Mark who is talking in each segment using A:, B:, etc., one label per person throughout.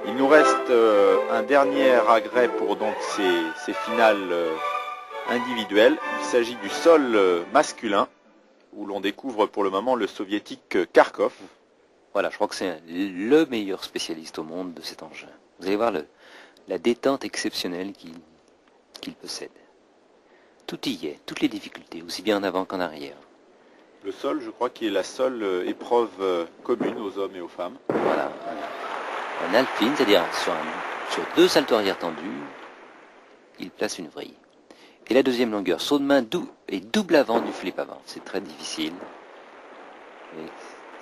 A: Il nous reste un dernier agrès pour donc ces finales individuelles. Il s'agit du sol masculin, où l'on découvre pour le moment le soviétique Kharkov.
B: Voilà, je crois que c'est le meilleur spécialiste au monde de cet engin. Vous allez voir la détente exceptionnelle qu'il possède. Tout y est, toutes les difficultés, aussi bien en avant qu'en arrière.
A: Le sol, je crois qu'il est la seule épreuve commune aux hommes et aux femmes.
B: Voilà, un alpine, c'est-à-dire sur deux saltos arrière tendus, il place une vrille. Et la deuxième longueur, saut de main et double avant du flip avant. C'est très difficile.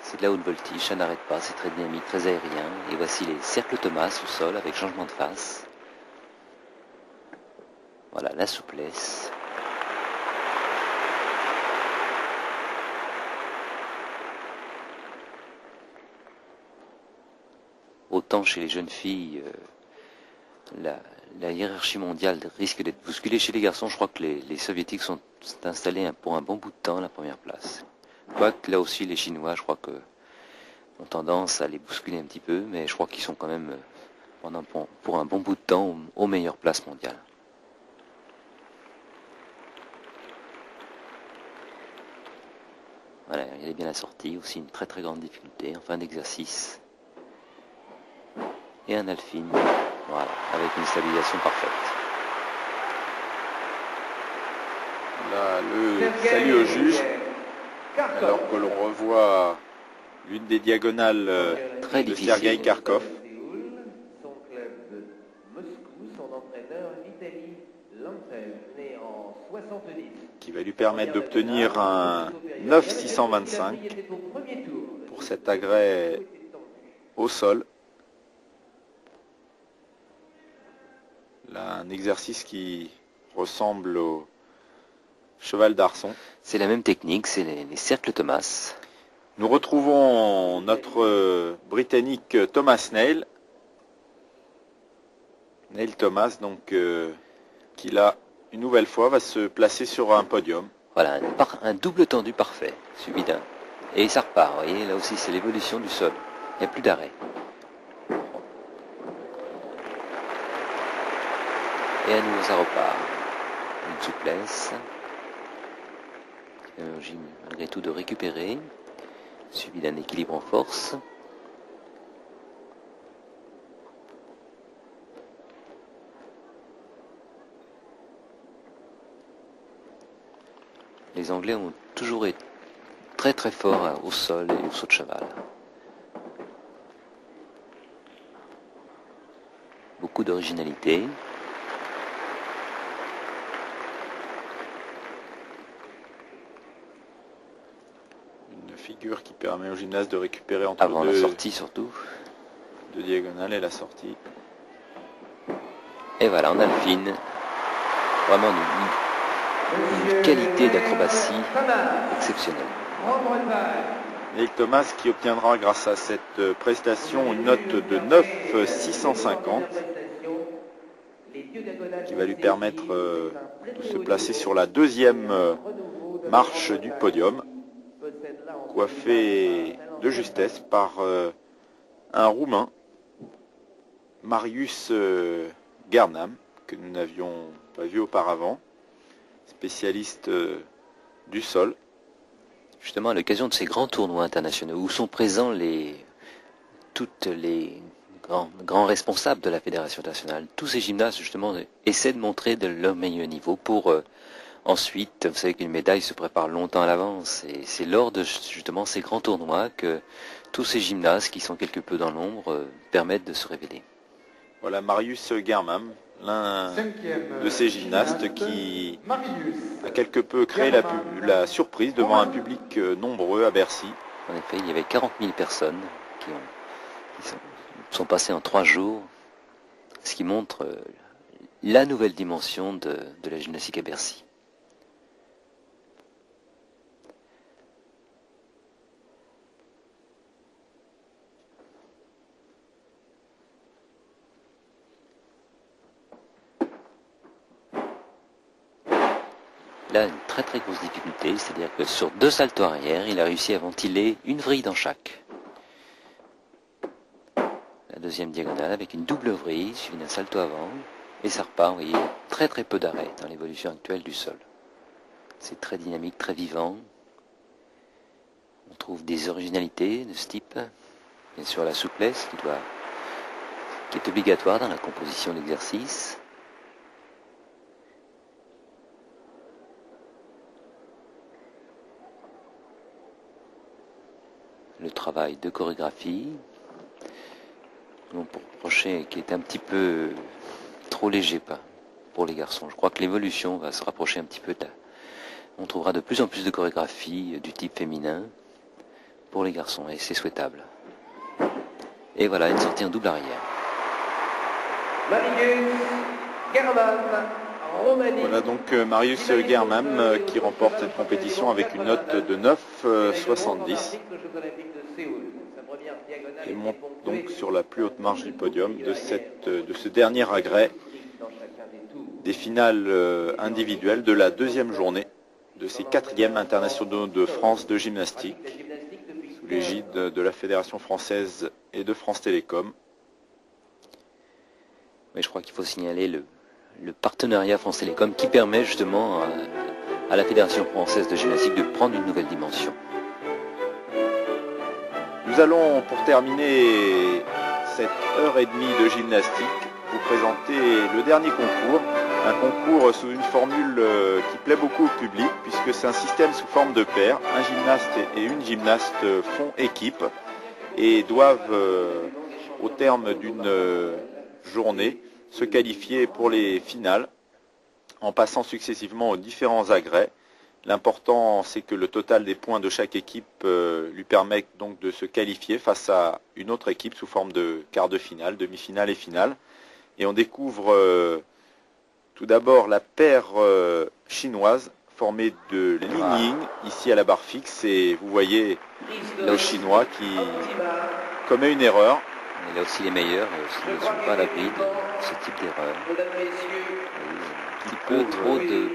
B: C'est de la haute voltige, ça n'arrête pas, c'est très dynamique, très aérien. Et voici les cercles Thomas au sol avec changement de face. Voilà, la souplesse. Autant chez les jeunes filles, la hiérarchie mondiale risque d'être bousculée. Chez les garçons, je crois que les soviétiques sont installés pour un bon bout de temps à la première place. Quoique là aussi les Chinois, je crois que ont tendance à les bousculer un petit peu, mais je crois qu'ils sont quand même pour un bon bout de temps aux meilleures places mondiales. Voilà, il est bien assorti, aussi une très très grande difficulté en fin d'exercice. Et un alphine, voilà, avec une stabilisation parfaite.
A: Là, le salut au juge, alors que l'on revoit l'une des diagonales
B: très
A: de
B: difficile.
A: Sergei Kharkov.
C: Son club de Moscou, son entraîneur Vitaly Lantsev, né en 70.
A: Qui va lui permettre d'obtenir un 9,625 pour cet agrès au sol. Là, un exercice qui ressemble au cheval d'arçon.
B: C'est la même technique, c'est les cercles Thomas.
A: Nous retrouvons notre Britannique Thomas Neil Thomas, donc qui là, une nouvelle fois, va se placer sur un podium.
B: Voilà, un double tendu parfait, suivi d'un. Et ça repart, vous voyez, là aussi c'est l'évolution du sol. Il n'y a plus d'arrêt. Et à nouveau ça repart. Une souplesse. Malgré tout de récupérer. Suivi d'un équilibre en force. Les Anglais ont toujours été très très forts au sol et au saut de cheval. Beaucoup d'originalité.
A: Une figure qui permet au gymnaste de récupérer entre
B: avant la sortie surtout.
A: Deux diagonales et la sortie.
B: Et voilà, en alpine, vraiment une qualité d'acrobatie exceptionnelle.
A: Et Thomas qui obtiendra grâce à cette prestation une note de 9,650 qui va lui permettre de se placer sur la deuxième marche du podium, coiffé de justesse par un Roumain, Marius Gernam, que nous n'avions pas vu auparavant, spécialiste du sol.
B: Justement, à l'occasion de ces grands tournois internationaux où sont présents toutes les grands responsables de la Fédération internationale, tous ces gymnastes justement essaient de montrer de leur meilleur niveau pour ensuite, vous savez qu'une médaille se prépare longtemps à l'avance, et c'est lors de justement ces grands tournois que tous ces gymnastes qui sont quelque peu dans l'ombre permettent de se révéler.
A: Voilà Marius Germam, l'un de ces gymnastes qui a quelque peu créé la surprise devant un public nombreux à Bercy.
B: En effet, il y avait 40 000 personnes qui sont passées en 3 jours, ce qui montre la nouvelle dimension de la gymnastique à Bercy. Là, une très très grosse difficulté, c'est-à-dire que sur 2 saltos arrière, il a réussi à ventiler une vrille dans chaque. La deuxième deuxième diagonale avec une double vrille suivie d'un salto avant. Et ça repart, vous voyez, très très peu d'arrêt dans l'évolution actuelle du sol. C'est très dynamique, très vivant. On trouve des originalités de ce type. Bien sûr la souplesse qui est obligatoire dans la composition de l'exercice. Le travail de chorégraphie. On peut reprocher qui est un petit peu trop léger pour les garçons. Je crois que l'évolution va se rapprocher un petit peu de là. On trouvera de plus en plus de chorégraphies du type féminin pour les garçons et c'est souhaitable. Et voilà, une sortie en double arrière.
C: Marius German, Roumanie.
A: Voilà donc Marius German qui remporte cette compétition avec une note de 9,70 et monte donc sur la plus haute marche du podium de ce dernier agrès des finales individuelles de la deuxième journée de ces 4e internationaux de France de gymnastique sous l'égide de la Fédération française et de France Télécom.
B: Mais je crois qu'il faut signaler le partenariat France Télécom qui permet justement à la Fédération française de gymnastique de prendre une nouvelle dimension.
A: Nous allons, pour terminer cette heure et demie de gymnastique, vous présenter le dernier concours. Un concours sous une formule qui plaît beaucoup au public, puisque c'est un système sous forme de paire. Un gymnaste et une gymnaste font équipe et doivent, au terme d'une journée, se qualifier pour les finales en passant successivement aux différents agrès. L'important, c'est que le total des points de chaque équipe lui permet donc de se qualifier face à une autre équipe sous forme de quart de finale, demi-finale et finale. Et on découvre tout d'abord la paire chinoise formée de Lin Ying, ici à la barre fixe. Et vous voyez le chinois qui commet une erreur.
B: Il a aussi les meilleurs et ne sont pas à l'abri de ce type d'erreur. Un petit peu trop de...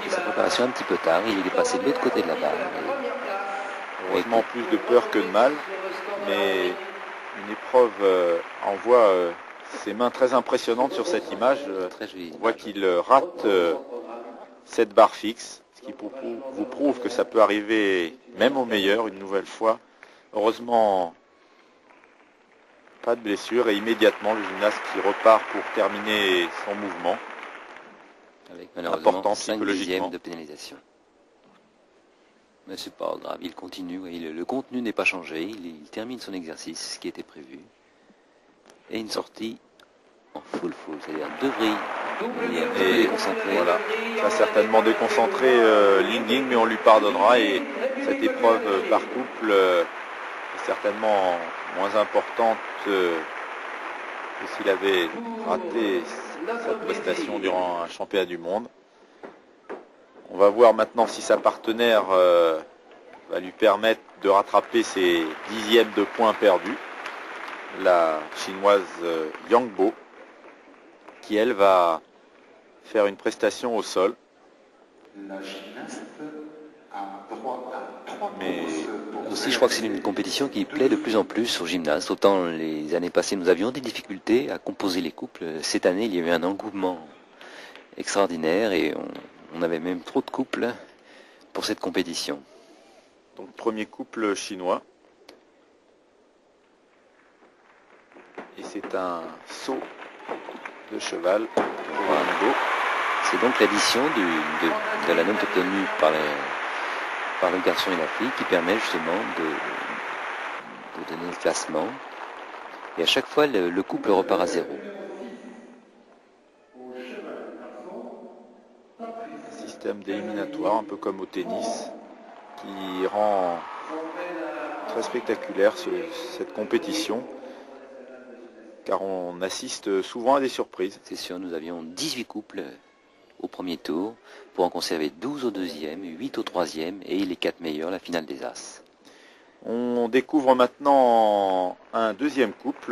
B: sa préparation un petit peu tard, il est passé de l'autre côté de la barre.
A: Heureusement plus de peur que de mal, mais une épreuve envoie ses mains très impressionnantes sur cette image. On voit qu'il rate cette barre fixe, ce qui vous prouve que ça peut arriver même au meilleur une nouvelle fois. Heureusement, pas de blessure et immédiatement le gymnaste qui repart pour terminer son mouvement.
B: Avec malheureusement 5 dixièmes de pénalisation. Mais c'est pas grave, il continue, le contenu n'est pas changé, il termine son exercice, ce qui était prévu. Et une sortie en full, c'est-à-dire 2 vrilles.
A: Et voilà, ça a certainement déconcentré Lin Ying, mais on lui pardonnera et cette épreuve par couple est certainement moins importante que s'il avait raté cette prestation durant un championnat du monde. On va voir maintenant si sa partenaire va lui permettre de rattraper ses dixièmes de points perdus. La chinoise Yang Bo, qui elle va faire une prestation au sol.
D: La gymnaste a droit à 3
B: mais aussi, je crois que c'est une compétition qui plaît de plus en plus aux gymnastes. Autant les années passées, nous avions des difficultés à composer les couples. Cette année, il y avait un engouement extraordinaire et on avait même trop de couples pour cette compétition.
A: Donc, premier couple chinois. Et c'est un saut de cheval pour un go.
B: C'est donc l'addition de la note obtenue par le garçon et la fille qui permet justement de donner le classement. Et à chaque fois, le couple repart à 0.
A: Un système d'éliminatoire, un peu comme au tennis, qui rend très spectaculaire cette compétition, car on assiste souvent à des surprises.
B: C'est sûr, nous avions 18 couples au premier tour, pour en conserver 12 au deuxième, 8 au troisième, et les 4 meilleurs, la finale des As.
A: On découvre maintenant un deuxième couple.